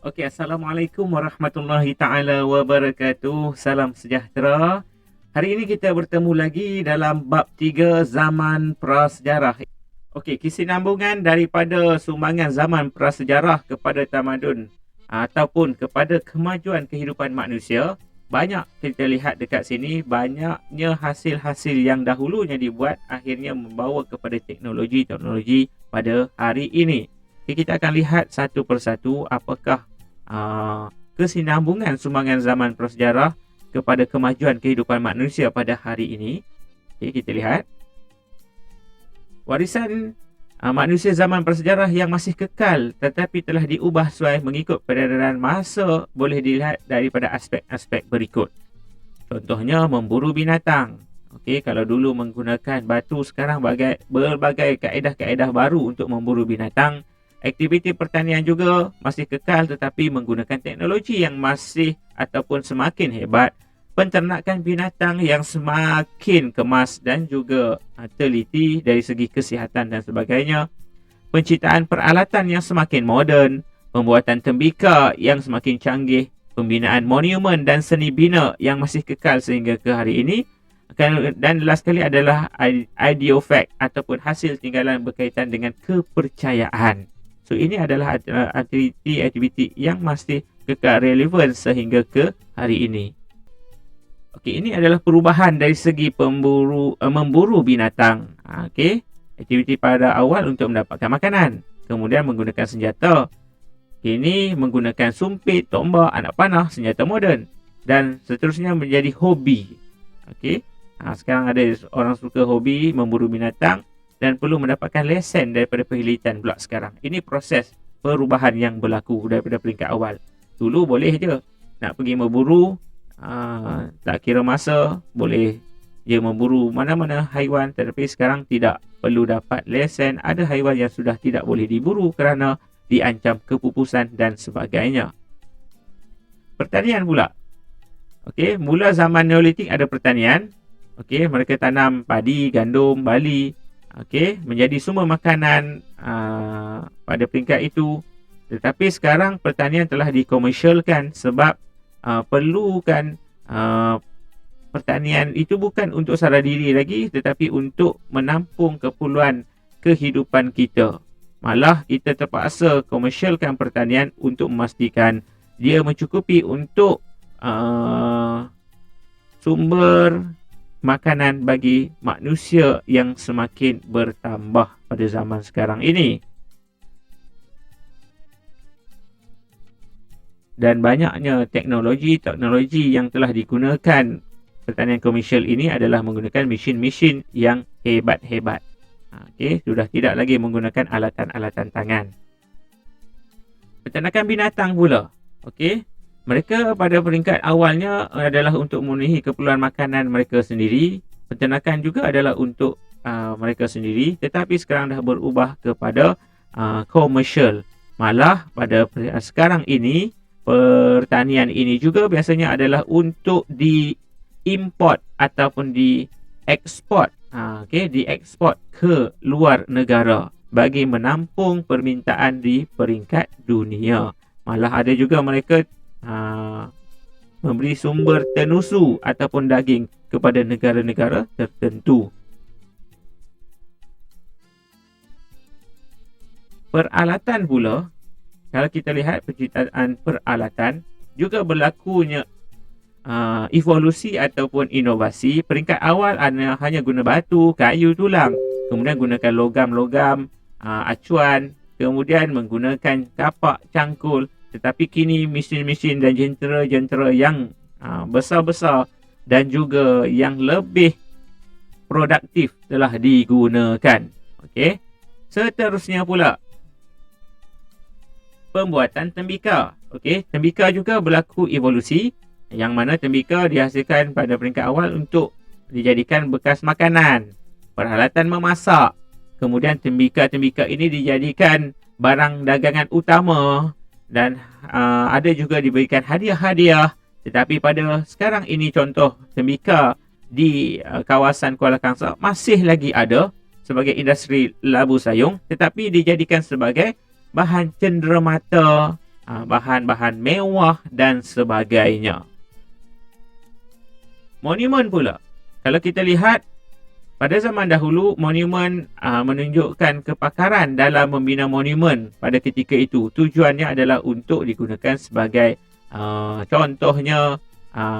Okey, Assalamualaikum warahmatullahi taala wabarakatuh. Salam sejahtera. Hari ini kita bertemu lagi dalam bab 3 zaman prasejarah. Okey, kesinambungan daripada sumbangan zaman prasejarah kepada tamadun ataupun kepada kemajuan kehidupan manusia. Banyak kita lihat dekat sini, banyaknya hasil-hasil yang dahulunya dibuat akhirnya membawa kepada teknologi-teknologi pada hari ini. Okay, kita akan lihat satu persatu apakah kesinambungan sumbangan zaman prasejarah kepada kemajuan kehidupan manusia pada hari ini. Okay, kita lihat. Warisan manusia zaman prasejarah yang masih kekal tetapi telah diubah sesuai mengikut peredaran masa boleh dilihat daripada aspek-aspek berikut. Contohnya memburu binatang. Okey, kalau dulu menggunakan batu, sekarang berbagai kaedah-kaedah baru untuk memburu binatang. Aktiviti pertanian juga masih kekal tetapi menggunakan teknologi yang masih ataupun semakin hebat. Penternakan binatang yang semakin kemas dan juga teliti dari segi kesihatan dan sebagainya. Penciptaan peralatan yang semakin moden. Pembuatan tembika yang semakin canggih. Pembinaan monumen dan seni bina yang masih kekal sehingga ke hari ini. Dan last sekali adalah ideofact ataupun hasil tinggalan berkaitan dengan kepercayaan. So ini adalah aktiviti yang masih kekal relevan sehingga ke hari ini. Okey, ini adalah perubahan dari segi memburu binatang. Okey, aktiviti pada awal untuk mendapatkan makanan, kemudian menggunakan senjata. Kini menggunakan sumpit, tombak, anak panah, senjata moden dan seterusnya menjadi hobi. Okey, sekarang ada orang suka hobi memburu binatang dan perlu mendapatkan lesen daripada penglihatan pula sekarang. Ini proses perubahan yang berlaku daripada peringkat awal. Dulu boleh je nak pergi memburu, tak kira masa, boleh je memburu mana-mana haiwan, tetapi sekarang tidak perlu dapat lesen. Ada haiwan yang sudah tidak boleh diburu kerana diancam kepupusan dan sebagainya. Pertanian pula. Okey, mula zaman Neolitik ada pertanian. Okey, mereka tanam padi, gandum, barley. Okey, menjadi sumber makanan pada peringkat itu. Tetapi sekarang pertanian telah dikomersialkan sebab perlukan pertanian itu bukan untuk sara diri lagi tetapi untuk menampung keperluan kehidupan kita. Malah kita terpaksa komersialkan pertanian untuk memastikan dia mencukupi untuk sumber makanan bagi manusia yang semakin bertambah pada zaman sekarang ini. Dan banyaknya teknologi yang telah digunakan pertanian komersial ini adalah menggunakan mesin-mesin yang hebat-hebat. Okey, sudah tidak lagi menggunakan alatan-alatan tangan. Peternakan binatang pula. Okey, mereka pada peringkat awalnya adalah untuk memenuhi keperluan makanan mereka sendiri. Peternakan juga adalah untuk mereka sendiri, tetapi sekarang dah berubah kepada komersial. Malah pada sekarang ini pertanian ini juga biasanya adalah untuk diimport ataupun dieksport. Dieksport ke luar negara bagi menampung permintaan di peringkat dunia. Malah ada juga mereka memberi sumber tenusu ataupun daging kepada negara-negara tertentu. Peralatan pula, kalau kita lihat penciptaan peralatan, juga berlakunya evolusi ataupun inovasi. Peringkat awal hanya guna batu, kayu, tulang. Kemudian gunakan logam-logam, acuan. Kemudian menggunakan kapak, cangkul. Tetapi kini mesin-mesin dan jentera-jentera yang besar-besar dan juga yang lebih produktif telah digunakan. Okey. Seterusnya pula, pembuatan tembika. Okey, tembika juga berlaku evolusi yang mana tembika dihasilkan pada peringkat awal untuk dijadikan bekas makanan, peralatan memasak. Kemudian tembika-tembika ini dijadikan barang dagangan utama dan ada juga diberikan hadiah-hadiah. Tetapi pada sekarang ini contoh tembika di kawasan Kuala Kangsar masih lagi ada sebagai industri labu sayung, tetapi dijadikan sebagai bahan cenderamata bahan-bahan mewah dan sebagainya. Monumen pula. Kalau kita lihat, pada zaman dahulu, monumen menunjukkan kepakaran dalam membina monumen pada ketika itu. Tujuannya adalah untuk digunakan sebagai contohnya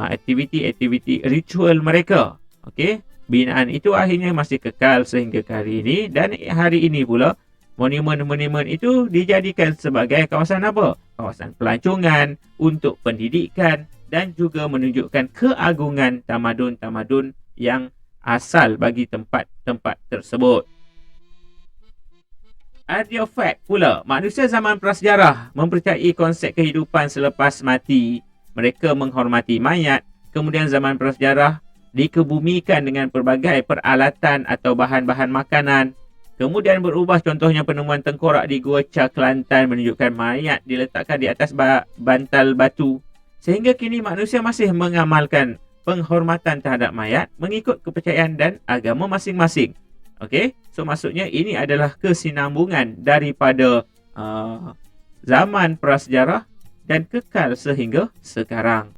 aktiviti-aktiviti ritual mereka. Okey, binaan itu akhirnya masih kekal sehingga ke hari ini, dan hari ini pula monumen-monumen itu dijadikan sebagai kawasan apa? Kawasan pelancongan untuk pendidikan dan juga menunjukkan keagungan tamadun-tamadun yang asal bagi tempat-tempat tersebut. Artifact pula. Manusia zaman prasejarah mempercayai konsep kehidupan selepas mati. Mereka menghormati mayat. Kemudian zaman prasejarah dikebumikan dengan pelbagai peralatan atau bahan-bahan makanan. Kemudian berubah, contohnya penemuan tengkorak di Gua Cha, Kelantan menunjukkan mayat diletakkan di atas bantal batu. Sehingga kini manusia masih mengamalkan penghormatan terhadap mayat mengikut kepercayaan dan agama masing-masing. Okey, so maksudnya ini adalah kesinambungan daripada zaman prasejarah dan kekal sehingga sekarang.